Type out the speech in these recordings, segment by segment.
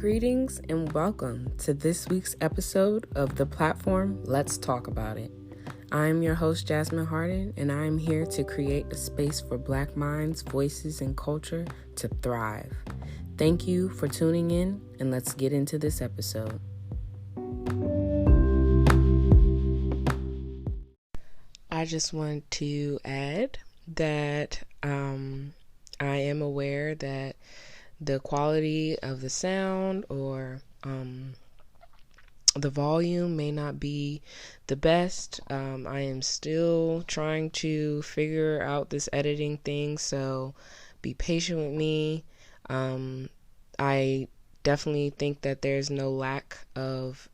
Greetings and welcome to this week's episode of the platform Let's Talk About It. I'm your host, Jasmine Harden, and I'm here to create a space for Black minds, voices, and culture to thrive. Thank you for tuning in, and let's get into this episode. I just want to add that I am aware that the quality of the sound or the volume may not be the best. I am still trying to figure out this editing thing, so be patient with me. I definitely think that there's no lack of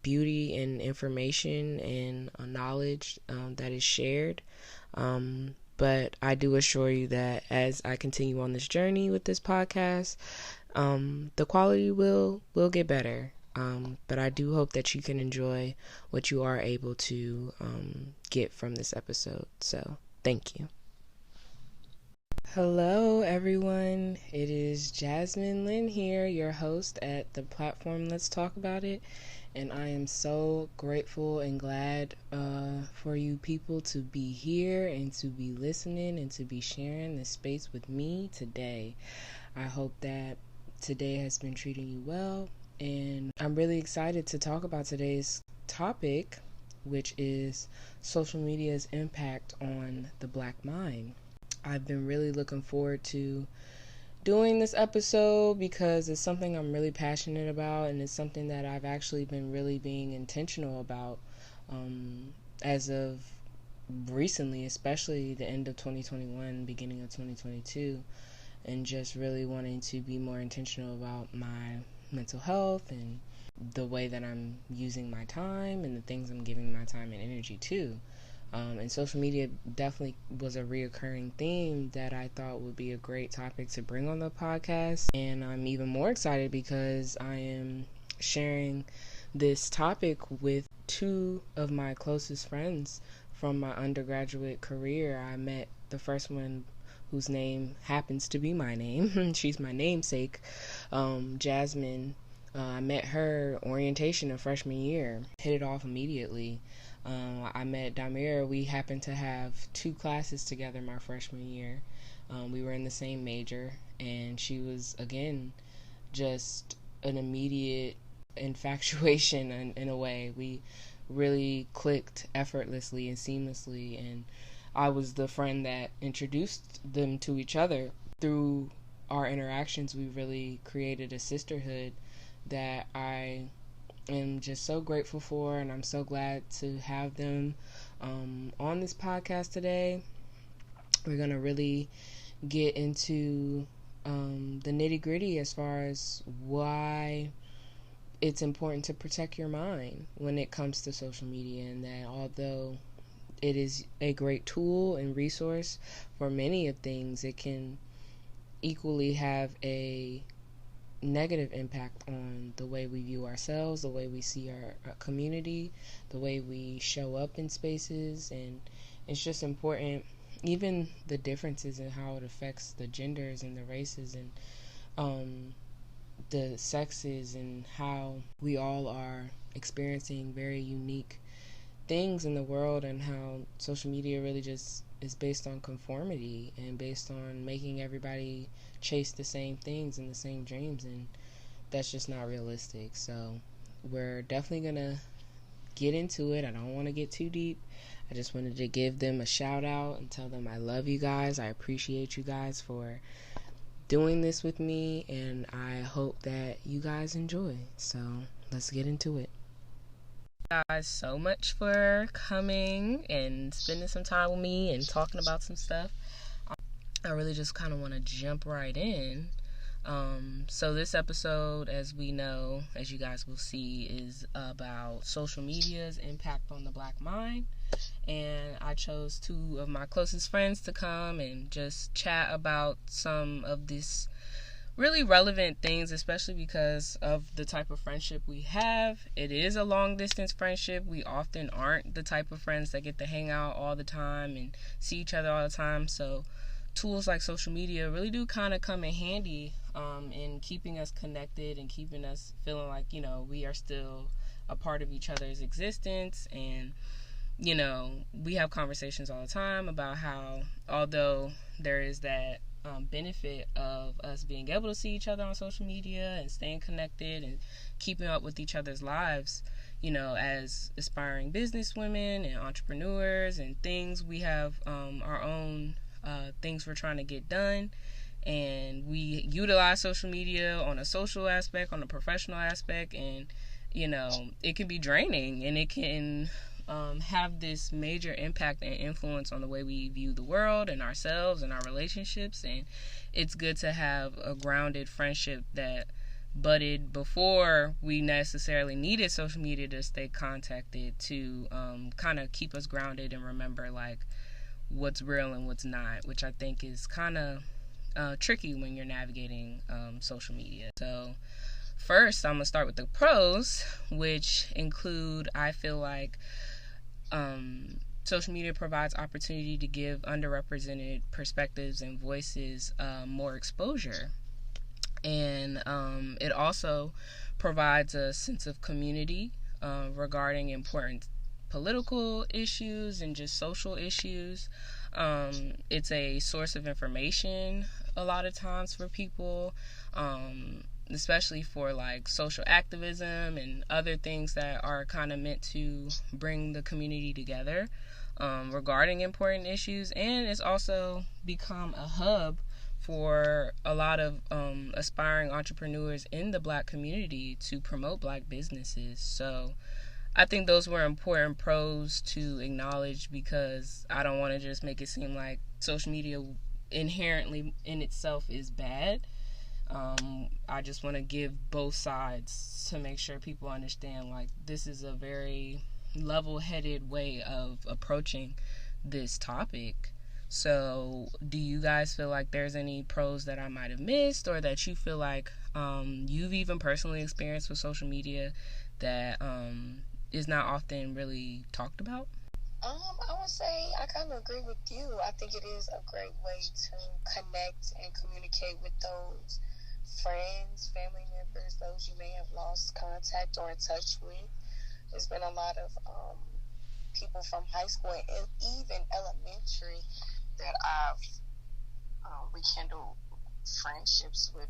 beauty and information and knowledge that is shared. But I do assure you that as I continue on this journey with this podcast, the quality will get better. But I do hope that you can enjoy what you are able to get from this episode. So, thank you. Hello, everyone. It is Jasmine Lynn here, your host at the platform Let's Talk About It. And I am so grateful and glad for you people to be here and to be listening and to be sharing this space with me today. I hope that today has been treating you well. And I'm really excited to talk about today's topic, which is social media's impact on the Black mind. I've been really looking forward to doing this episode because it's something I'm really passionate about, and it's something that I've actually been really being intentional about as of recently, especially the end of 2021, beginning of 2022, and just really wanting to be more intentional about my mental health and the way that I'm using my time and the things I'm giving my time and energy to. And social media definitely was a reoccurring theme that I thought would be a great topic to bring on the podcast. And I'm even more excited because I am sharing this topic with two of my closest friends from my undergraduate career. I met the first one whose name happens to be my name. She's my namesake, Jasmine. I met her orientation of freshman year, hit it off immediately. I met Damira. We happened to have two classes together my freshman year. We were in the same major, and she was, again, just an immediate infatuation in a way. We really clicked effortlessly and seamlessly, and I was the friend that introduced them to each other. Through our interactions, we really created a sisterhood that I am just so grateful for, and I'm so glad to have them on this podcast today. We're going to really get into the nitty-gritty as far as why it's important to protect your mind when it comes to social media, and that although it is a great tool and resource for many of things, it can equally have a negative impact on the way we view ourselves, the way we see our community, the way we show up in spaces. And it's just important, even the differences in how it affects the genders and the races and the sexes, and how we all are experiencing very unique things in the world, and how social media really just is based on conformity and based on making everybody chase the same things and the same dreams, and that's just not realistic. So we're definitely gonna get into it. I don't want to get too deep. I just wanted to give them a shout out and tell them I love you guys. I appreciate you guys for doing this with me, and I hope that you guys enjoy. So let's get into it. Guys, so much for coming and spending some time with me and talking about some stuff. I really just kind of want to jump right in. So this episode, as we know, as you guys will see, is about social media's impact on the Black mind. And I chose two of my closest friends to come and just chat about some of these really relevant things, especially because of the type of friendship we have. It is a long distance friendship. We often aren't the type of friends that get to hang out all the time and see each other all the time. So tools like social media really do kind of come in handy in keeping us connected and keeping us feeling like, we are still a part of each other's existence. And, we have conversations all the time about how, although there is that benefit of us being able to see each other on social media and staying connected and keeping up with each other's lives, as aspiring businesswomen and entrepreneurs and things, we have our own things we're trying to get done. And we utilize social media on a social aspect, on a professional aspect, and, it can be draining, and it can have this major impact and influence on the way we view the world and ourselves and our relationships. And it's good to have a grounded friendship that budded before we necessarily needed social media to stay contacted, to kind of keep us grounded and remember like what's real and what's not, which I think is kind of tricky when you're navigating social media. So first, I'm going to start with the pros, which include, I feel like, social media provides opportunity to give underrepresented perspectives and voices more exposure. And it also provides a sense of community regarding important political issues and just social issues. It's a source of information a lot of times for people, especially for like social activism and other things that are kind of meant to bring the community together regarding important issues. And it's also become a hub for a lot of aspiring entrepreneurs in the Black community to promote Black businesses. So I think those were important pros to acknowledge, because I don't want to just make it seem like social media inherently in itself is bad. I just want to give both sides to make sure people understand like this is a very level-headed way of approaching this topic. So do you guys feel like there's any pros that I might have missed, or that you feel like you've even personally experienced with social media that is not often really talked about? I would say I kind of agree with you. I think it is a great way to connect and communicate with those friends, family members, those you may have lost contact or in touch with. There's been a lot of people from high school and even elementary that I've rekindled friendships with,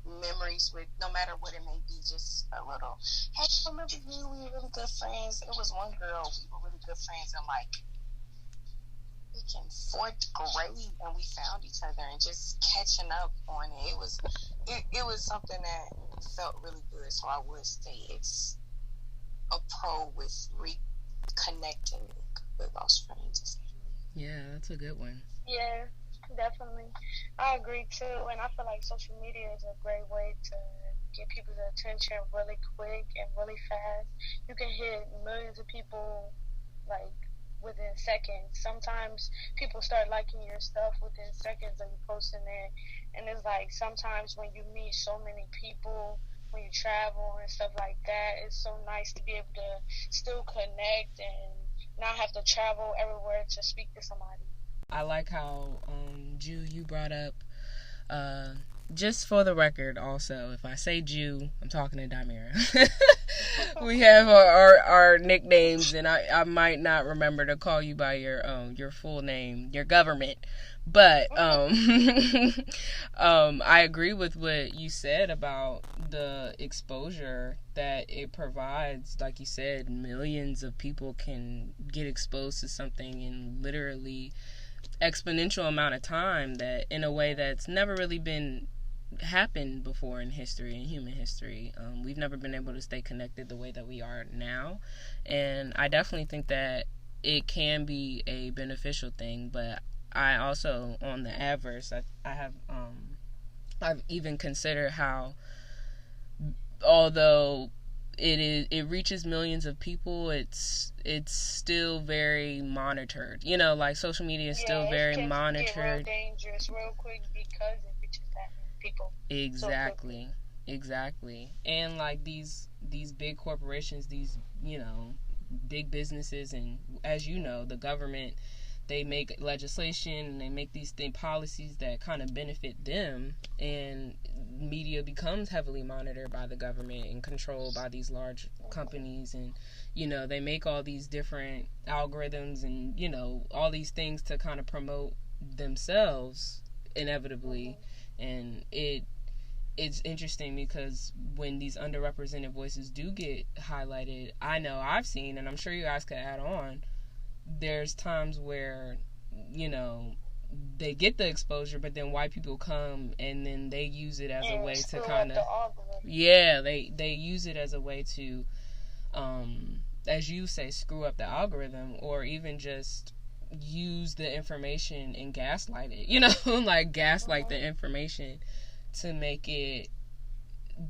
memories with, no matter what it may be, just a little, hey, I remember you, we were really good friends. It was one girl, we were really good friends in like freaking 4th grade, and we found each other and just catching up on it. It was something that felt really good. So I would say it's a pro with reconnecting with lost friends. Yeah, that's a good one. Yeah, definitely. I agree too, and I feel like social media is a great way to get people's attention really quick and really fast. You can hit millions of people like within seconds. Sometimes people start liking your stuff within seconds of you posting it, and it's like sometimes when you meet so many people, when you travel and stuff like that, it's so nice to be able to still connect and not have to travel everywhere to speak to somebody. I like how, Jew, you brought up, just for the record also, if I say Jew, I'm talking to Damira. We have our nicknames, and I might not remember to call you by your full name, your government. But I agree with what you said about the exposure that it provides. Like you said, millions of people can get exposed to something in literally exponential amount of time, that in a way that's never really been happened before in history, in human history. We've never been able to stay connected the way that we are now, and I definitely think that it can be a beneficial thing. But I also, on the adverse, I've even considered how, although it reaches millions of people, it's still very monitored. Like social media is still very monitored. Get real dangerous real quick because it reaches that many people. Exactly. And like these big corporations, these big businesses, and as you know, the government, they make legislation and they make these policies that kind of benefit them, and media becomes heavily monitored by the government and controlled by these large companies, and they make all these different algorithms and all these things to kind of promote themselves inevitably. And it's interesting because when these underrepresented voices do get highlighted, I know I've seen, and I'm sure you guys could add on, there's times where they get the exposure, but then white people come and then they use it as a way to kind of they use it as a way to as you say, screw up the algorithm, or even just use the information and gaslight it, like gaslight the information to make it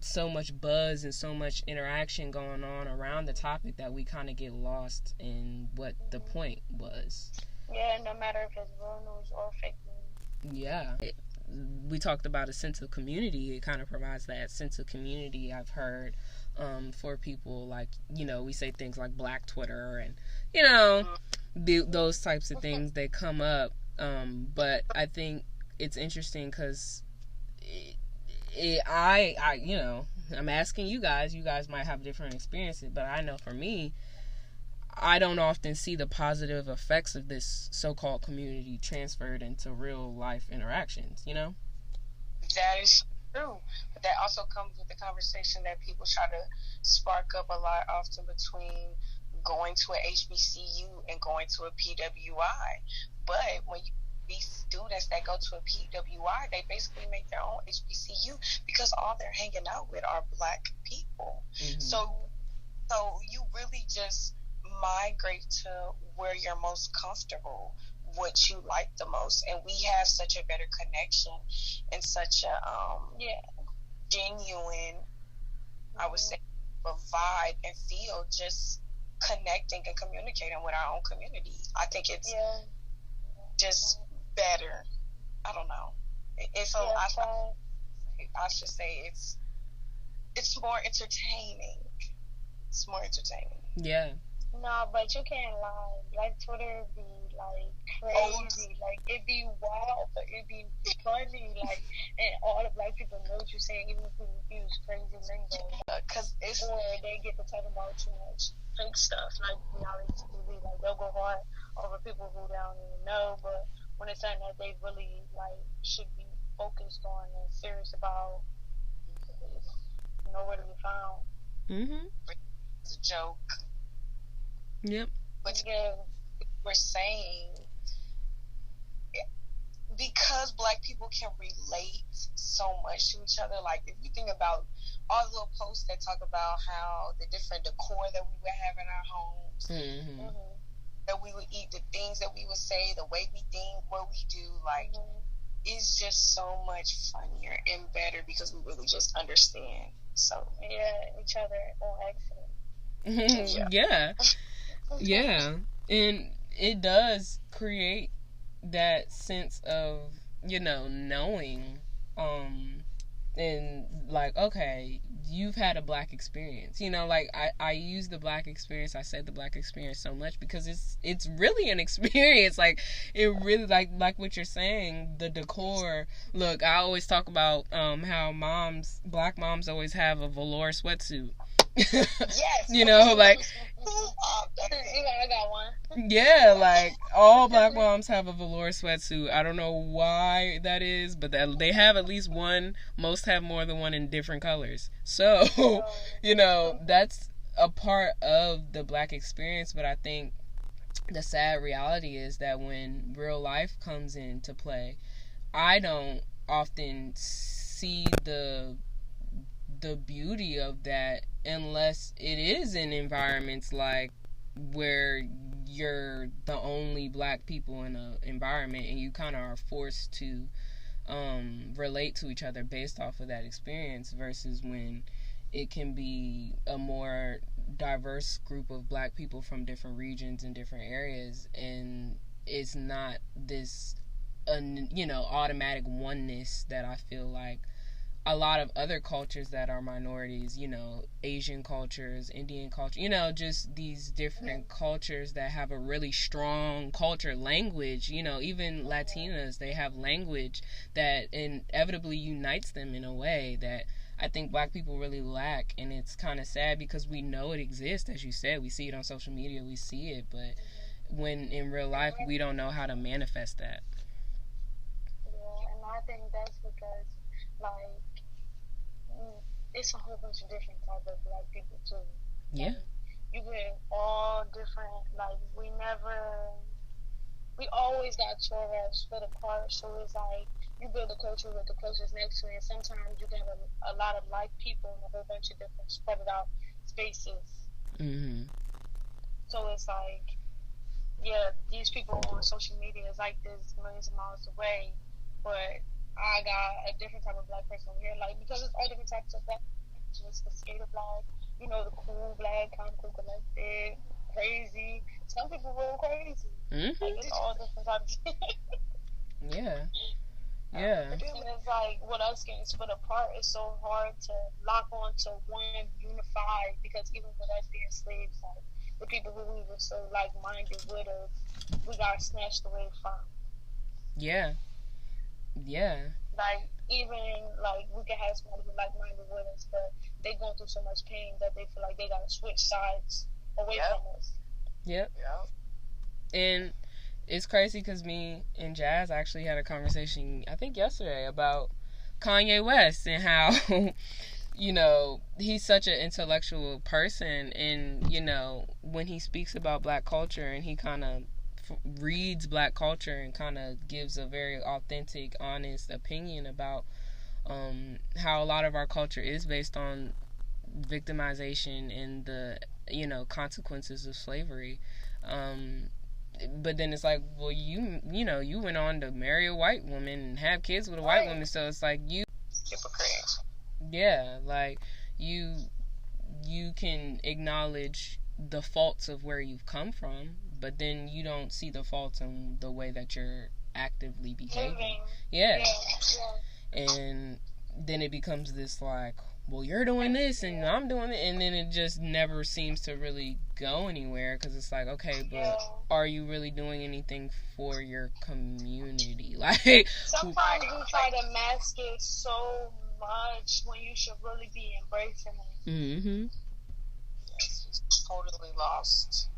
so much buzz and so much interaction going on around the topic that we kind of get lost in what the point was. Yeah, no matter if it's real news or fake news. Yeah. We talked about a sense of community. It kind of provides that sense of community, I've heard, for people. Like, we say things like Black Twitter and, those types of things, they come up. But I think it's interesting because I'm asking you guys might have different experiences, but I know for me, I don't often see the positive effects of this so-called community transferred into real life interactions, That is true. But that also comes with the conversation that people try to spark up a lot often between going to a HBCU and going to a PWI. But when you these students that go to a PWI, they basically make their own HBCU because all they're hanging out with are Black people. Mm-hmm. So you really just migrate to where you're most comfortable, what you like the most, and we have such a better connection and such a genuine, I would say, vibe and feel just connecting and communicating with our own community. I think it's just better. I don't know. I should say it's more entertaining. It's more entertaining. Yeah. No, but you can't lie. Like, Twitter be like crazy. Like, it be wild, but it be funny. Like, and all the Black people know what you're saying, even if you use crazy lingo. Because or they get to talk about too much fake stuff, like reality TV. Like, they'll go hard over people who don't even know, but when it's something that they really like should be focused on and serious about, it's nowhere to be found. Mm-hmm. It's a joke. Yep. But we're saying, because Black people can relate so much to each other, like if you think about all the little posts that talk about how the different decor that we would have in our homes, that we would eat, the things that we would say, the way we think, what we do, like, it's just so much funnier and better because we really just understand. So each other on accident. Yeah, and it does create that sense of knowing, and like, okay, you've had a Black experience, like I use the Black experience, I said the Black experience so much because it's really an experience. Like, it really, like what you're saying, the decor. Look, I always talk about how Black moms always have a velour sweatsuit. Yes. Like, I got one. Yeah, like all Black moms have a velour sweatsuit. I don't know why that is, but they have at least one. Most have more than one in different colors. So, that's a part of the Black experience. But I think the sad reality is that when real life comes into play, I don't often see the beauty of that unless it is in environments like where you're the only Black people in an environment and you kind of are forced to relate to each other based off of that experience, versus when it can be a more diverse group of Black people from different regions and different areas, and it's not this automatic oneness that I feel like a lot of other cultures that are minorities, you know, Asian cultures, Indian culture, you know, just these different cultures that have a really strong culture, language, you know, even Latinas, they have language that inevitably unites them in a way that I think black people really lack. And it's kind of sad because we know it exists, as you said, we see it on social media, we see it, but when in real life we don't know how to manifest that. Yeah, and I think that's because, like, it's a whole bunch of different type of black people too. Yeah. Like, you get all different. Like, we always got Torres split apart. So it's like you build a culture with the closest next to it. And sometimes you can have a lot of like people in a whole bunch of different spread out spaces. Mm-hmm. So it's like, yeah, these people on social media is like this millions of miles away, but I got a different type of black person here, like, because it's all different types of black. It's the skater black, you know, the cool black, kind of cool, collected, crazy. Some people real crazy. Mm-hmm. Like, it's all different types. Yeah. Yeah. And it's like, with us getting split apart, it's so hard to lock on to one unified, because even with us being slaves, like, the people who we were so like-minded with us, we got snatched away from. Yeah. Yeah. Like, even, like, we can have somebody who's like-minded with us, but they going through so much pain that they feel like they got to switch sides away from us. Yep. Yeah. And it's crazy because me and Jazz actually had a conversation, I think yesterday, about Kanye West and how, you know, he's such an intellectual person. And, you know, when he speaks about black culture and he kind of reads black culture and kind of gives a very authentic, honest opinion about how a lot of our culture is based on victimization and the, you know, consequences of slavery. But then it's like, well, you know, you went on to marry a white woman and have kids with a white woman, so it's like you Hypocrite. Yeah, like you can acknowledge the faults of where you've come from, but then you don't see the faults in the way that you're actively behaving. Yeah. And then it becomes this like, well, you're doing this and I'm doing it, and then it just never seems to really go anywhere, because it's like, okay, but are you really doing anything for your community? Like, sometimes you try to mask it so much when you should really be embracing it. Mm-hmm. Totally lost.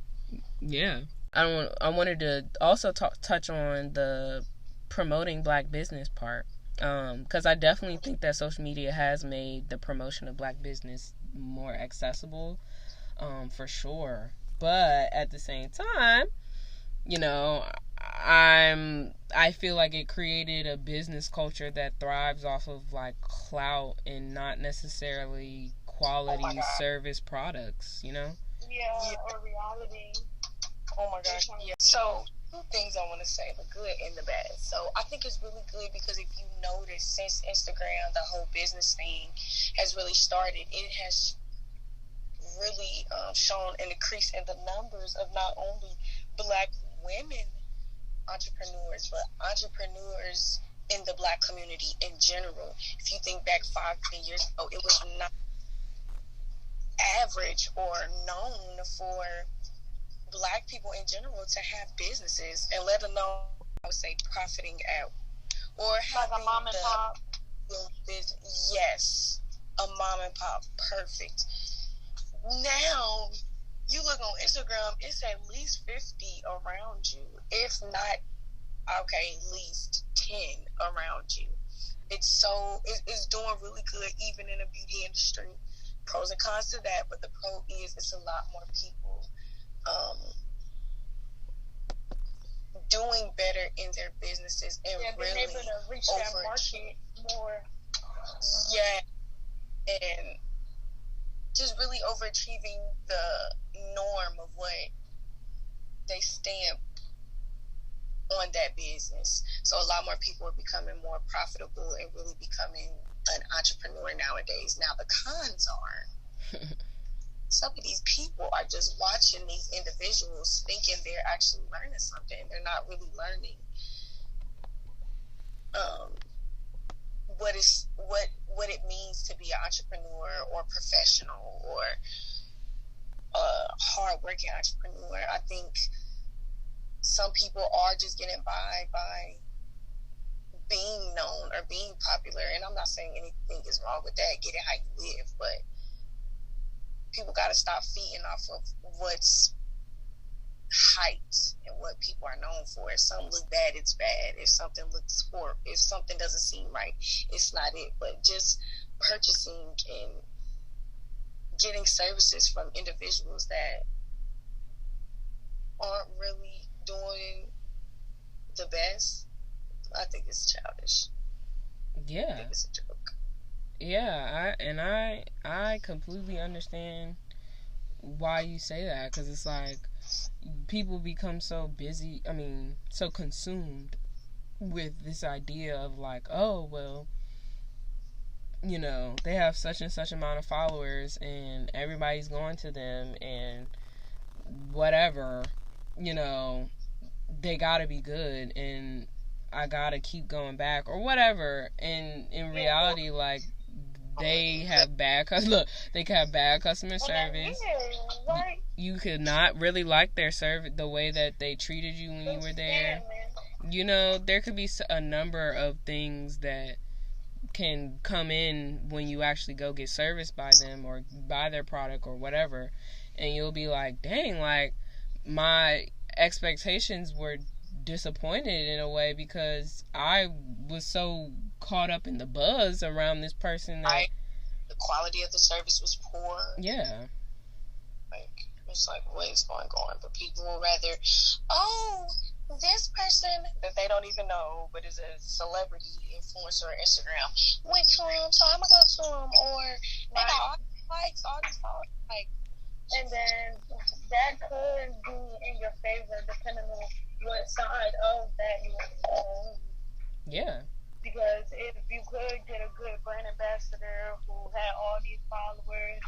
Yeah. I wanted to also touch on the promoting black business part, because I definitely think that social media has made the promotion of black business more accessible, for sure. But at the same time, you know, I feel like it created a business culture that thrives off of like clout and not necessarily quality service products, you know? Yeah, or reality. Oh my gosh, yeah. So, two things I want to say, the good and the bad. So, I think it's really good because if you notice, since Instagram, the whole business thing has really started, it has really shown an increase in the numbers of not only black women entrepreneurs, but entrepreneurs in the black community in general. If you think back 5-10 years ago, it was not average or known for black people in general to have businesses, and let alone, I would say, profiting out or having like a mom and pop business. Yes, a mom and pop, perfect. Now you look on Instagram, it's at least 50 around you, if not, okay, at least 10 around you. It's doing really good even in the beauty industry. Pros and cons to that, but the pro is it's a lot more people doing better in their businesses and really being able to reach that market more. Yeah, and just really overachieving the norm of what they stamp on that business. So a lot more people are becoming more profitable and really becoming an entrepreneur nowadays. Now the cons are some of these people are just watching these individuals thinking they're actually learning something. They're not really learning what it means to be an entrepreneur or professional or a hardworking entrepreneur. I think some people are just getting by being known or being popular, and I'm not saying anything is wrong with that. Get it how you live, but people got to stop feeding off of what's hyped and what people are known for. If something looks bad, it's bad. If something looks poor, if something doesn't seem right, it's not it. But just purchasing and getting services from individuals that aren't really doing the best, I think it's childish. Yeah. I think it's a joke. Yeah, I completely understand why you say that, because it's like people become so busy, so consumed with this idea of like, oh, well, they have such and such amount of followers and everybody's going to them and whatever, they gotta be good and I gotta keep going back or whatever. And in reality, like, they have bad customer service. You could not really like their service, the way that they treated you when you were there. There could be a number of things that can come in when you actually go get serviced by them or buy their product or whatever, and you'll be like, dang, like, my expectations were disappointed in a way because I was so caught up in the buzz around this person that the quality of the service was poor. Yeah. Like, it's like, what is going on? But people will rather, this person that they don't even know, but is a celebrity influencer on Instagram, went to him, so I'm gonna go to him, or they got all these likes, all these followers, like. And then that could be in your favor depending on what side of that you want to own. Yeah. Because if you could get a good brand ambassador who had all these followers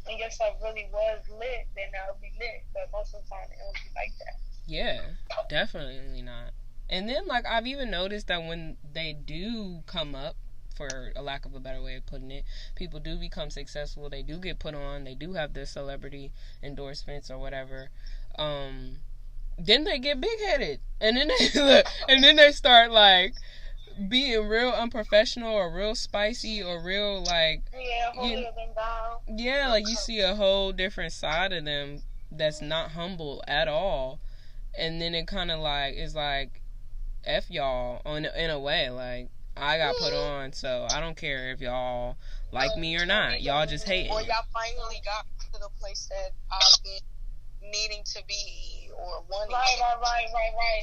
and your stuff really was lit, then that would be lit. But most of the time, it won't be like that. Yeah, definitely not. And then, like, I've even noticed that when they do come up, for a lack of a better way of putting it, people do become successful, they do get put on, they do have their celebrity endorsements or whatever, then they get big-headed, and then they start, like, being real unprofessional or real spicy or real, like, like, you see a whole different side of them that's not humble at all, and then it kind of, like, is like, F y'all, in a way, like, I got put on, so I don't care if y'all like me or not. Y'all just hating. Or y'all finally got to the place that I've been needing to be or wanting. Right.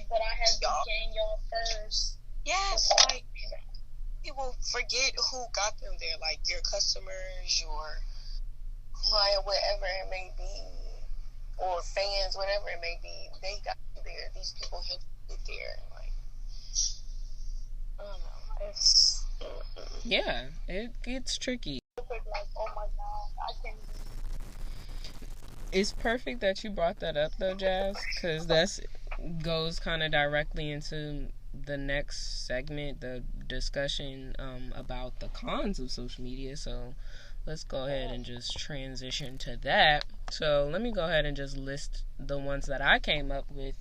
But I had to gain y'all first. Yes, like, people forget who got them there. Like, your customers, your client, whatever it may be, or fans, whatever it may be, they got you there. These people helped you get there. Like, I don't know. Yeah, it gets tricky. It's perfect that you brought that up, though, Jazz, because that goes kind of directly into the next segment, the discussion about the cons of social media. So let's go ahead and just transition to that. So let me go ahead and just list the ones that I came up with.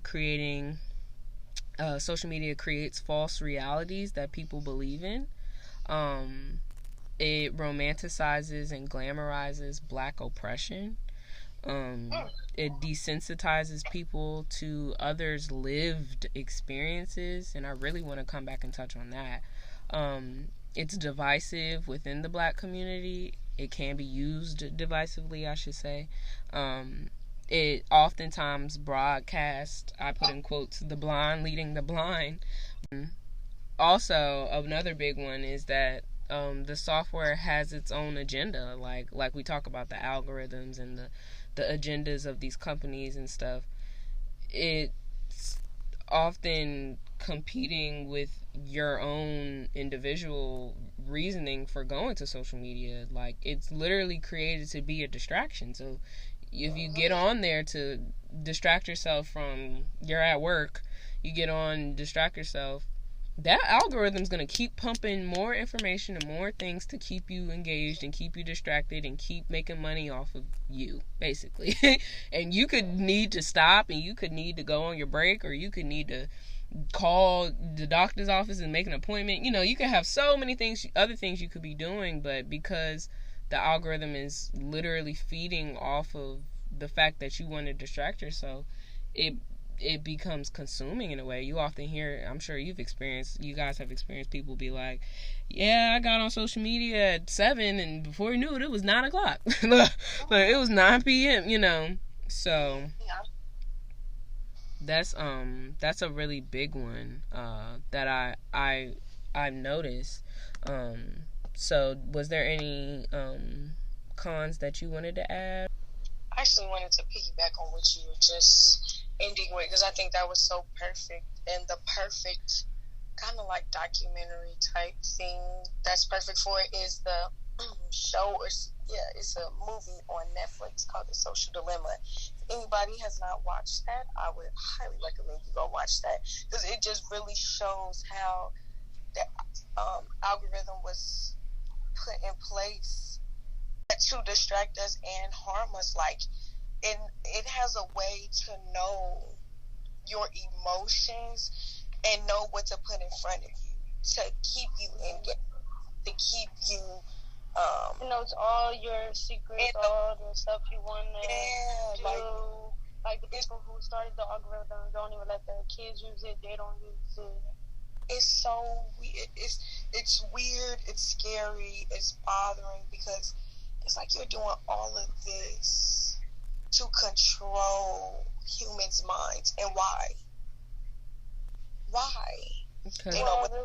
Creating social media creates false realities that people believe in. It romanticizes and glamorizes Black oppression. It desensitizes people to others' lived experiences, and I really want to come back and touch on that. It's divisive within the Black community. It can be used divisively, I should say. It oftentimes broadcasts, I put in quotes, the blind leading the blind. Also, another big one is that the software has its own agenda. Like we talk about the algorithms and the agendas of these companies and stuff. It's often competing with your own individual reasoning for going to social media. Like, it's literally created to be a distraction. So if you get on there to distract yourself from, you're at work, you get on, distract yourself that algorithm's going to keep pumping more information and more things to keep you engaged and keep you distracted and keep making money off of you, basically. And you could need to stop, and you could need to go on your break, or you could need to call the doctor's office and make an appointment. You can have so many things, other things you could be doing, but because the algorithm is literally feeding off of the fact that you want to distract yourself, it becomes consuming in a way. You often hear, I'm sure you guys have experienced people be like, yeah, I got on social media at 7 and before you knew it, it was 9 o'clock. Like, it was 9 p.m., So that's a really big one that I've noticed. So was there any cons that you wanted to add? I actually wanted to piggyback on what you were just ending with, because I think that was so perfect, and the perfect kind of like documentary type thing that's perfect for it is the show, or it's a movie on Netflix called The Social Dilemma. If anybody has not watched that, I would highly recommend you go watch that, because it just really shows how the algorithm was put in place to distract us and harm us. Like, it has a way to know your emotions and know what to put in front of you to keep you engaged, to keep you it knows all your secrets, all the stuff you want to do. Like the people who started the algorithm don't even let their kids use it. They don't use it. It's so weird. It's weird. It's scary. It's bothering, because it's like you're doing all of this to control humans' minds. And why? Okay. What they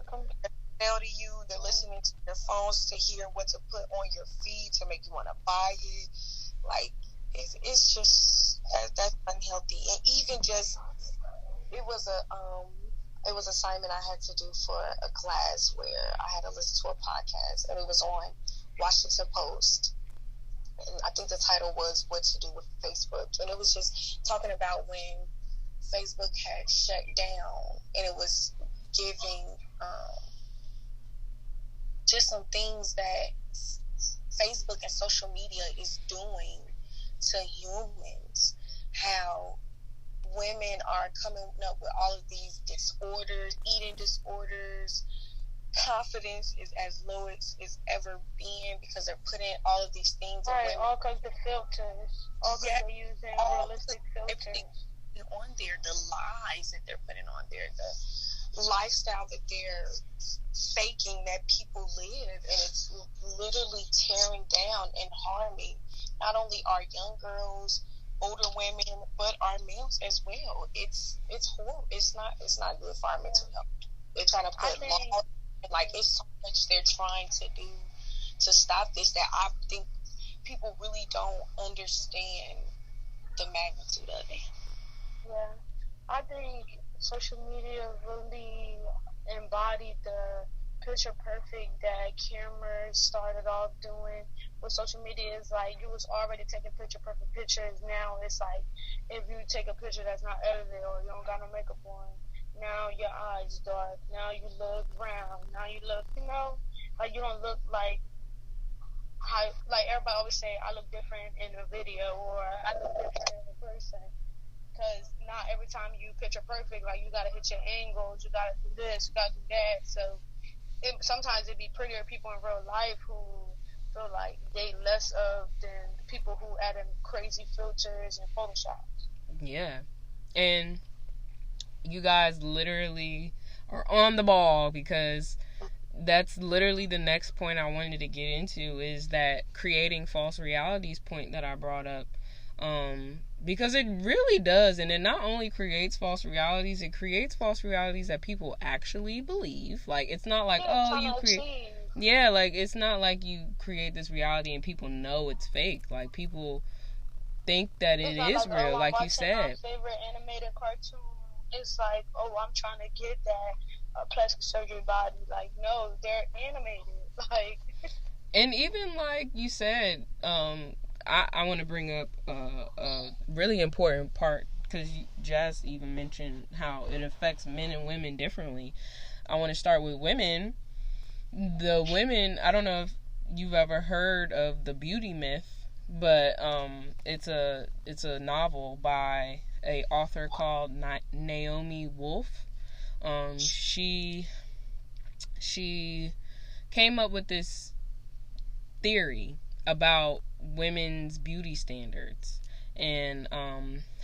tell to you, they're listening to their phones to hear what to put on your feed to make you want to buy it. Like, it's just that's unhealthy. And even just, it was an assignment I had to do for a class where I had to listen to a podcast, and it was on Washington Post. And I think the title was "What to Do with Facebook," and it was just talking about when Facebook had shut down, and it was giving just some things that Facebook and social media is doing to humans. How women are coming up with all of these disorders, eating disorders. Confidence is as low as it's ever been, because they're putting all of these things right, all because the filters, all because they're using realistic filters on there, the lies that they're putting on there, the lifestyle that they're faking that people live, and it's literally tearing down and harming not only our young girls, older women, but our males as well. It's horrible. It's not good for our mental health. They're trying to put laws. Like, it's so much they're trying to do to stop this that I think people really don't understand the magnitude of it. Yeah, I think social media really embodied the picture perfect that cameras started off doing. With social media, is like you was already taking picture perfect pictures. Now it's like, if you take a picture that's not edited, or you don't got no makeup on, now your eyes dark, now you look round, now you look, like you don't look like how, like everybody always say, I look different in a video, or I look different in person. Because not every time you picture perfect, like you gotta hit your angles, you gotta do this, you gotta do that. So sometimes it'd be prettier people in real life who feel like they less of than the people who add in crazy filters and Photoshops. Yeah. And you guys literally are on the ball, because that's literally the next point I wanted to get into, is that creating false realities point that I brought up. Because it really does, and it not only creates false realities, it creates false realities that people actually believe. Like, it's not like, like, it's not like you create this reality and people know it's fake. Like, people think that it is real, like you said. My favorite animated cartoon, it's like, I'm trying to get that plastic surgery body. Like, no, they're animated. Like, and even like you said, I want to bring up a really important part, because Jazz even mentioned how it affects men and women differently. I want to start with women. The women, I don't know if you've ever heard of the beauty myth, but it's a novel by a author called Naomi Wolf. She came up with this theory about women's beauty standards and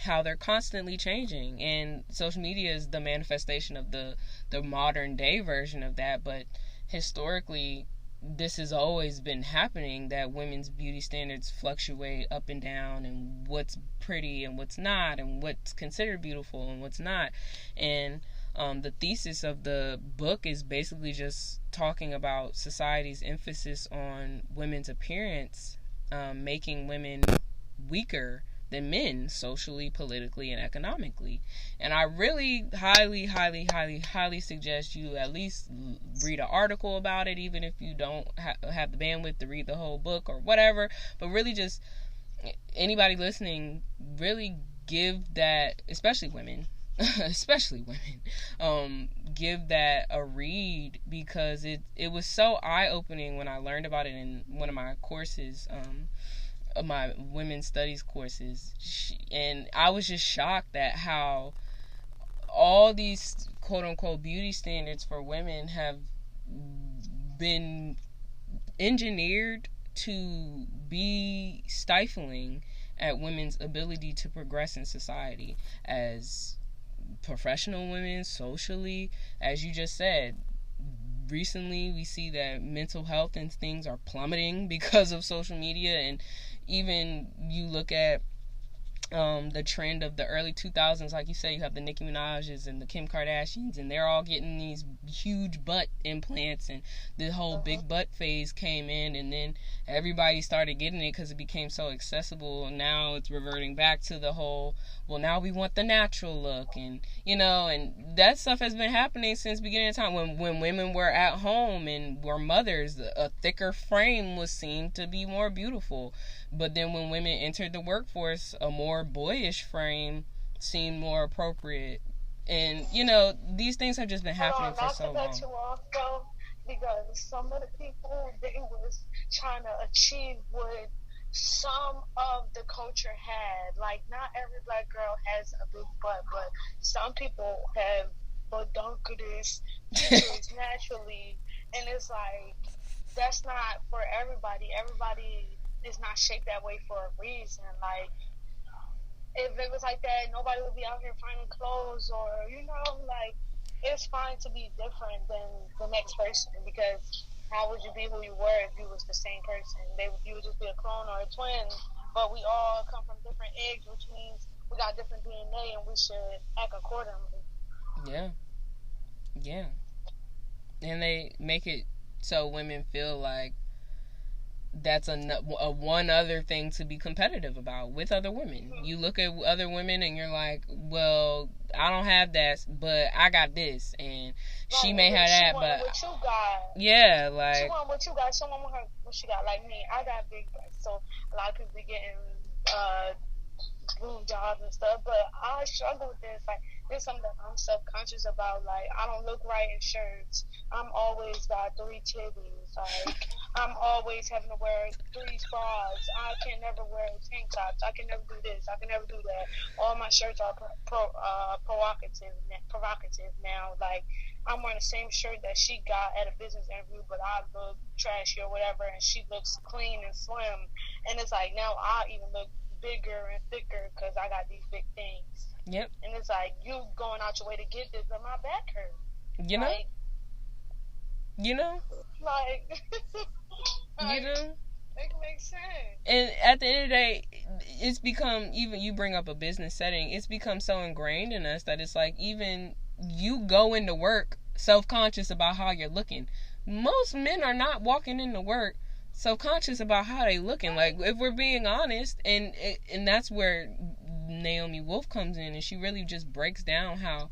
how they're constantly changing, and social media is the manifestation of the modern day version of that. But historically, this has always been happening, that women's beauty standards fluctuate up and down, and what's pretty and what's not, and what's considered beautiful and what's not. And the thesis of the book is basically just talking about society's emphasis on women's appearance, making women weaker than men socially, politically, and economically. And I really highly suggest you at least read an article about it, even if you don't have the bandwidth to read the whole book or whatever. But really, just anybody listening, really give that, especially women, give that a read, because it was so eye-opening when I learned about it in one of my courses, my women's studies courses, and I was just shocked at how all these quote-unquote beauty standards for women have been engineered to be stifling at women's ability to progress in society as professional women, socially. As you just said, recently we see that mental health and things are plummeting because of social media. And even you look at the trend of the early 2000s, like you say, you have the Nicki Minaj's and the Kim Kardashians, and they're all getting these huge butt implants, and the whole big butt phase came in, and then everybody started getting it because it became so accessible. And now it's reverting back to the whole, well, now we want the natural look, and and that stuff has been happening since beginning of time. When women were at home and were mothers, a thicker frame was seen to be more beautiful. But then when women entered the workforce, a more boyish frame seemed more appropriate. And, these things have just been happening for so long. Not to cut you off, though, because some of the people, they was trying to achieve what some of the culture had. Like, not every black girl has a big butt, but some people have badunkadous features naturally. And it's like, that's not for everybody. Everybody is not shaped that way for a reason. Like, if it was like that, nobody would be out here finding clothes, or like, it's fine to be different than the next person, because how would you be who you were if you was the same person? You would just be a clone or a twin. But we all come from different eggs, which means we got different DNA, and we should act accordingly. Yeah. And they make it so women feel like that's a one other thing to be competitive about with other women. You look at other women and you're like, well, I don't have that, but I got this, and she may have that, but what you got. Yeah, like she want what you got. Someone want her what she got. Like me, I got big breasts, so a lot of people be getting boob jobs and stuff, but I struggle with this. Like, it's something that I'm self-conscious about. Like, I don't look right in shirts. I'm always got 3 titties. Like, I'm always having to wear 3 bras. I can never wear tank tops. I can never do this. I can never do that. All my shirts are provocative now. Like, I'm wearing the same shirt that she got at a business interview, but I look trashy or whatever, and she looks clean and slim. And it's like, now I even look bigger and thicker because I got these big things. Yep. And it's like, you going out your way to get this, but my back hurt. Like, It makes sense. And at the end of the day, it's become, even you bring up a business setting, it's become so ingrained in us that it's like, even you go into work self-conscious about how you're looking. Most men are not walking into work self-conscious about how they looking. Like, if we're being honest, and that's where Naomi Wolf comes in, and she really just breaks down how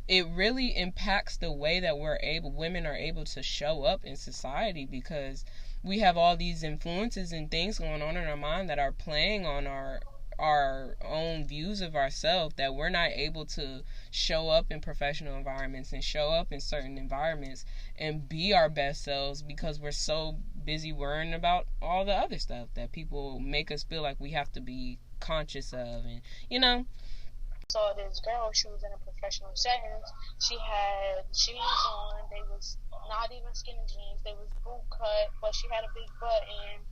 it really impacts the way that women are able to show up in society, because we have all these influences and things going on in our mind that are playing on our our own views of ourselves that we're not able to show up in professional environments and show up in certain environments and be our best selves because we're so busy worrying about all the other stuff that people make us feel like we have to be conscious of. And saw this girl, she was in a professional setting. She had jeans on. They was not even skinny jeans. They was boot cut, but she had a big butt, and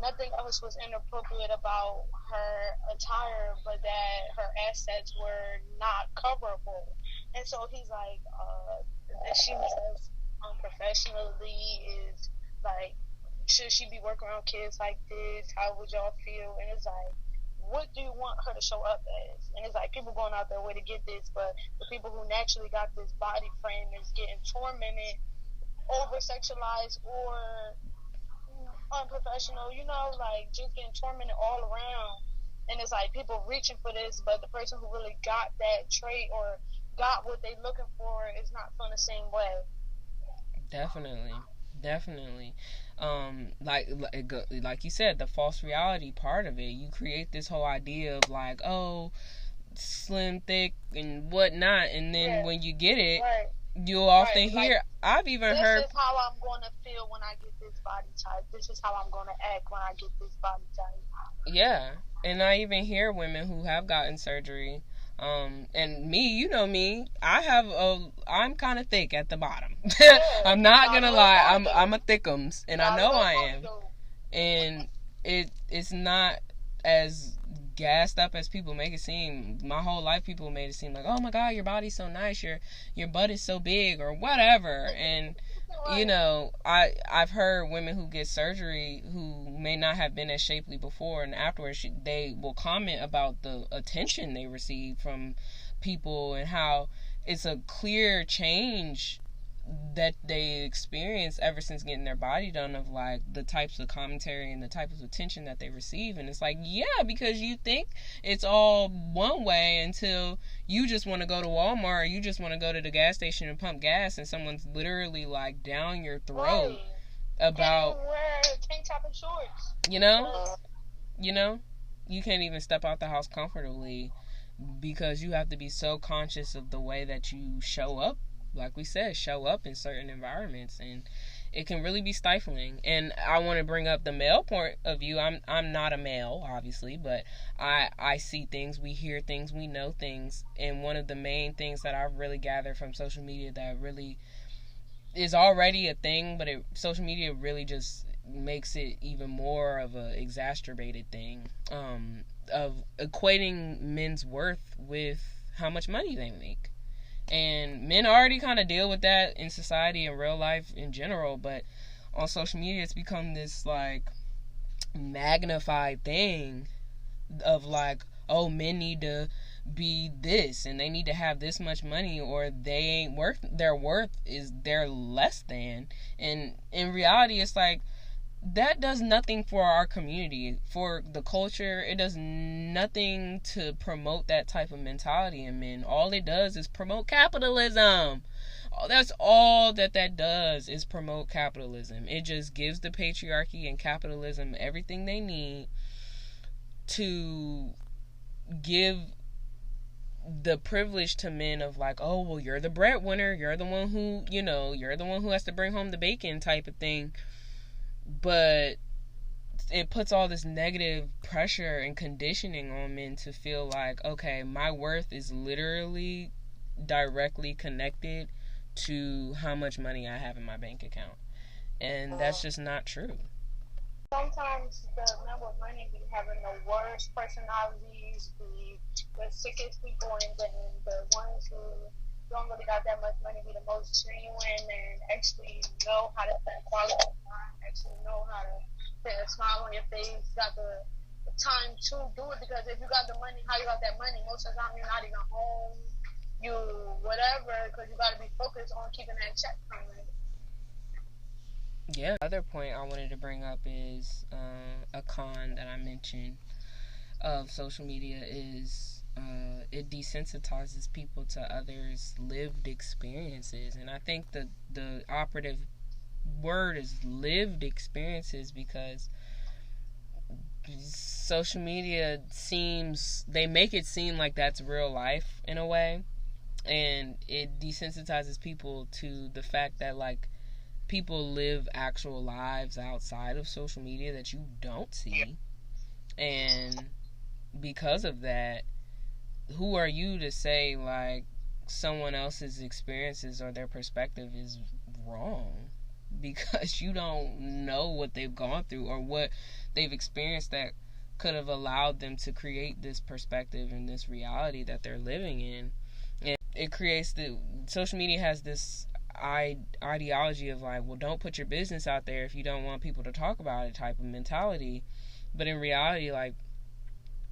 nothing else was inappropriate about her attire, but that her assets were not coverable. And so he's like, that she was unprofessionally, is like, should she be working around kids like this? How would y'all feel? And it's like, what do you want her to show up as? And it's like, people going out their way to get this, but the people who naturally got this body frame is getting tormented, over sexualized, or unprofessional, like just getting tormented all around. And it's like people reaching for this, but the person who really got that trait or got what they looking for is not feeling the same way. Definitely. Like you said, the false reality part of it. You create this whole idea of like, oh, slim, thick, and whatnot, and then when you get it, you'll often hear. I've even heard. This is how I'm going to feel when I get this body type. This is how I'm going to act when I get this body type. Yeah, and I even hear women who have gotten surgery. And me, you know me, I'm kind of thick at the bottom. I'm not gonna lie, I'm a thickums, and I know I am. And it's not as gassed up as people make it seem. My whole life, people made it seem like, oh my God, your body's so nice, your butt is so big, or whatever. And I've heard women who get surgery who may not have been as shapely before, and afterwards they will comment about the attention they receive from people and how it's a clear change that they experience ever since getting their body done, of like the types of commentary and the type of attention that they receive. And it's like, yeah, because you think it's all one way until you just want to go to Walmart or you just want to go to the gas station and pump gas, and someone's literally like down your throat about wear tank top and shorts. You can't even step out the house comfortably because you have to be so conscious of the way that you show up. Like we said, show up in certain environments, and it can really be stifling. And I want to bring up the male point of view. I'm not a male, obviously, but I see things, we hear things, we know things. And one of the main things that I've really gathered from social media that really is already a thing, but social media really just makes it even more of a exacerbated thing, of equating men's worth with how much money they make. And men already kind of deal with that in society and real life in general, but on social media it's become this like magnified thing of like, oh, men need to be this and they need to have this much money or they ain't worth, their worth is they're less than. And in reality it's like, that does nothing for our community, for the culture. It does nothing to promote that type of mentality in men. All it does is promote capitalism. That's all that does, is promote capitalism. It just gives the patriarchy and capitalism everything they need to give the privilege to men of like, oh, well, you're the breadwinner, you're the one who, you're the one who has to bring home the bacon type of thing. But it puts all this negative pressure and conditioning on men to feel like, okay, my worth is literally directly connected to how much money I have in my bank account. And that's just not true. Sometimes the men with money be having the worst personalities, the sickest people, and then the ones who don't really got that much money be the most genuine and actually know how to spend quality time, actually know how to put a smile on your face, got the time to do it. Because if you got the money, how you got that money? Most of the time you're not even home, you whatever, because you got to be focused on keeping that check coming. Yeah, the other point I wanted to bring up is a con that I mentioned of social media is it desensitizes people to others' lived experiences. And I think the operative word is lived experiences, because social media they make it seem like that's real life in a way, and it desensitizes people to the fact that, like, people live actual lives outside of social media that you don't see. And because of that, who are you to say, like, someone else's experiences or their perspective is wrong? Because you don't know what they've gone through or what they've experienced that could have allowed them to create this perspective and this reality that they're living in. And it creates social media has this ideology of, like, well, don't put your business out there if you don't want people to talk about it type of mentality. But in reality, like,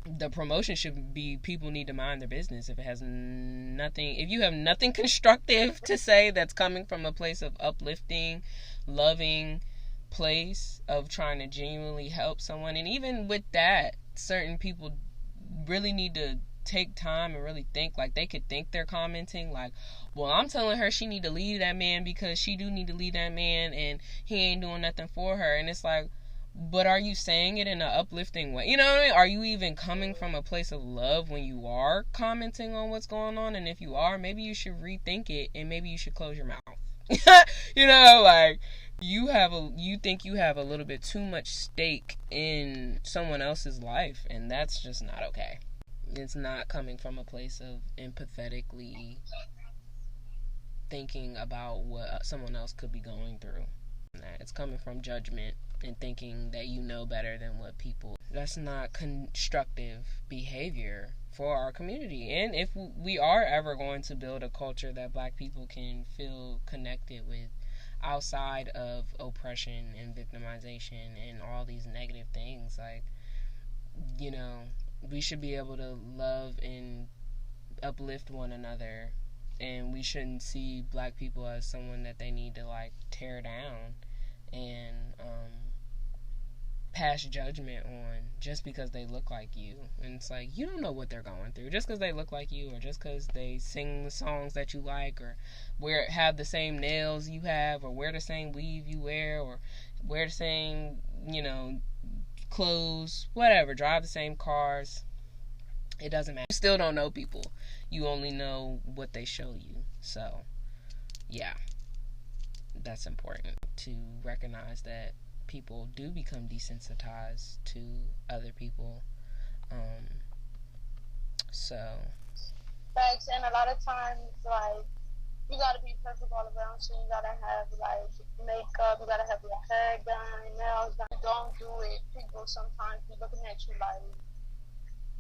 the promotion should be people need to mind their business. If you have nothing constructive to say that's coming from a place of uplifting, loving place of trying to genuinely help someone. And even with that, certain people really need to take time and really think. Like, they could think they're commenting like, well, I'm telling her she need to leave that man because she do need to leave that man and he ain't doing nothing for her. And it's like, but are you saying it in an uplifting way? You know what I mean? Are you even coming from a place of love when you are commenting on what's going on? And if you are, maybe you should rethink it and maybe you should close your mouth. You know, like, you think you have a little bit too much stake in someone else's life, and that's just not okay. It's not coming from a place of empathetically thinking about what someone else could be going through. It's coming from judgment and thinking that you know better than what people. That's not constructive behavior for our community. And if we are ever going to build a culture that Black people can feel connected with outside of oppression and victimization and all these negative things, like, you know, we should be able to love and uplift one another, and we shouldn't see Black people as someone that they need to, like, tear down and pass judgment on just because they look like you. And it's like, you don't know what they're going through. Just because they look like you, or just because they sing the songs that you like, or have the same nails you have, or wear the same weave you wear, or wear the same, you know, clothes, whatever, drive the same cars, it doesn't matter. You still don't know people. You only know what they show you. So, yeah, that's important to recognize that people do become desensitized to other people. Thanks. And a lot of times, like, you gotta be perfect all around. So you gotta have, like, makeup. You gotta have your hair done, nails done. Don't do it. People sometimes be looking at you like,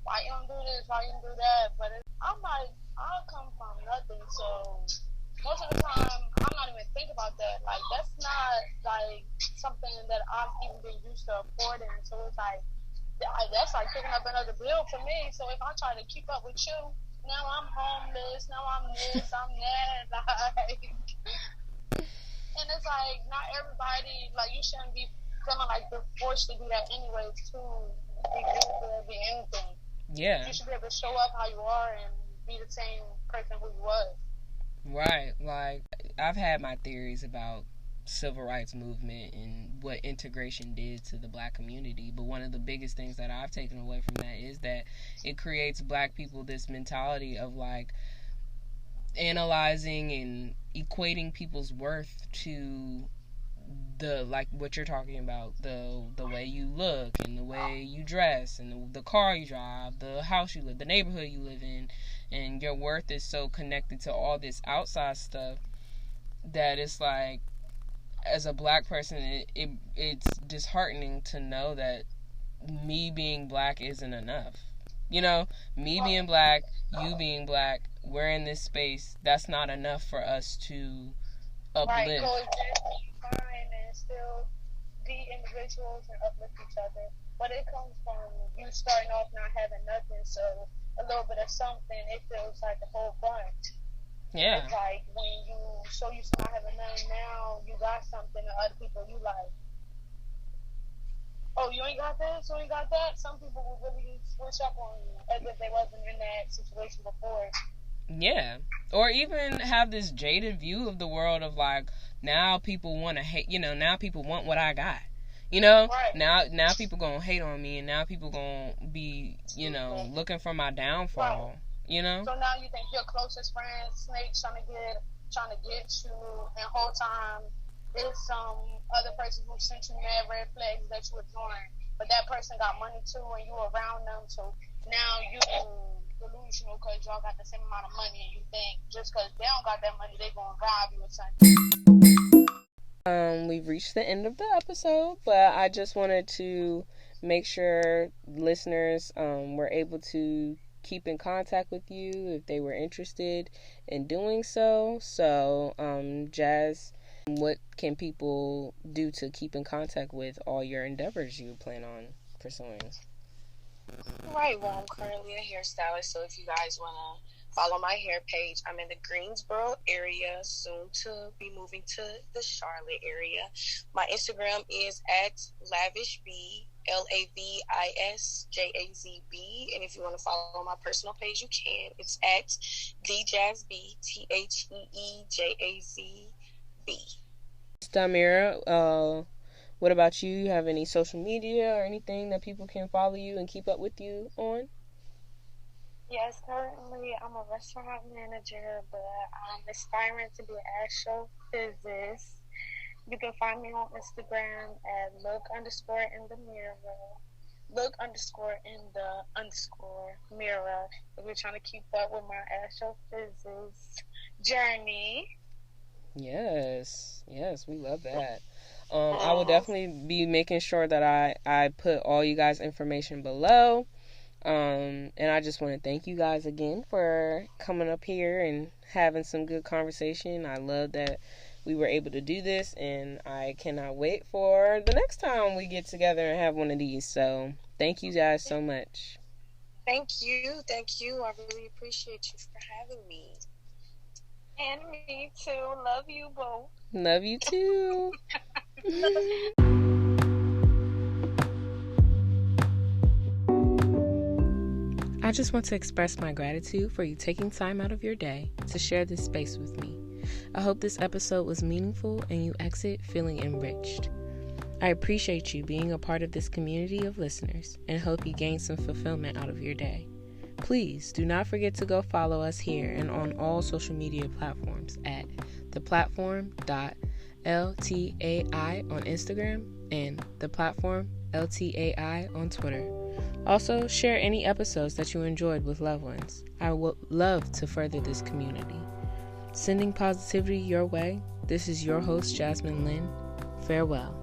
why you don't do this? Why you don't do that? But I'm like, I come from nothing, so most of the time, I'm not even thinking about that. Like, that's not, like, something that I've even been used to affording. So it's like, that's like picking up another bill for me. So if I try to keep up with you, now I'm homeless, now I'm this, I'm that. Like, and it's like, not everybody, like, you shouldn't be feeling like you're forced to do that anyway to be good or be anything. Yeah. You should be able to show up how you are and be the same person who you was. Right. Like, I've had my theories about civil rights movement and what integration did to the Black community, but one of the biggest things that I've taken away from that is that it creates Black people this mentality of, like, analyzing and equating people's worth to the, like, what you're talking about, the way you look and the way you dress and the car you drive, the house you live, the neighborhood you live in, and your worth is so connected to all this outside stuff that it's like, as a Black person, it's disheartening to know that me being Black isn't enough. You know, me being Black, you being Black, we're in this space, that's not enough for us to uplift. Right, coexist, be fine, and still be individuals and uplift each other. But it comes from you starting off not having nothing, so a little bit of something, it feels like a whole bunch. Yeah. It's like when you so used to not having nothing, now you got something, and other people, you like, oh, you ain't got this, you ain't got that. Some people will really switch up on you as if they wasn't in that situation before. Yeah. Or even have this jaded view of the world of, like, now people want to hate, you know, now people want what I got. You know, Right. now people gonna hate on me, and now people gonna be, you know, looking for my downfall. Right. You know. So now you think your closest friend snake trying to get you, and whole time there's some other person who sent you mad red flags that you ignoring, but that person got money too, and you around them, so now you delusional because y'all got the same amount of money, and you think just because they don't got that money, they gonna rob you or something. We've reached the end of the episode, but I just wanted to make sure listeners were able to keep in contact with you if they were interested in doing so. So, Jazz, what can people do to keep in contact with all your endeavors you plan on pursuing? Right, well, I'm currently a hairstylist, so if you guys want to follow my hair page, I'm in the Greensboro area, soon to be moving to the Charlotte area. My Instagram is at lavishb, LAVISJAZB, and if you want to follow my personal page, you can. It's at thejazb, THEEJAZB. Damira, what about you? You have any social media or anything that people can follow you and keep up with you on? Yes, currently I'm a restaurant manager, but I'm aspiring to be an astrophysicist. You can find me on Instagram at look_in_the_mirror if you're trying to keep up with my astrophysics journey. Yes, we love that. I will definitely be making sure that I put all you guys' information below. And I just want to thank you guys again for coming up here and having some good conversation. I love that we were able to do this, and I cannot wait for the next time we get together and have one of these. So thank you guys so much. Thank you. I really appreciate you for having me. And me too. Love you both. Love you too. I just want to express my gratitude for you taking time out of your day to share this space with me. I hope this episode was meaningful and you exit feeling enriched. I appreciate you being a part of this community of listeners and hope you gain some fulfillment out of your day. Please do not forget to go follow us here and on all social media platforms at theplatform.ltai on Instagram and theplatform.ltai on Twitter. Also, share any episodes that you enjoyed with loved ones. I would love to further this community. Sending positivity your way, this is your host, Jasmine Lynn. Farewell.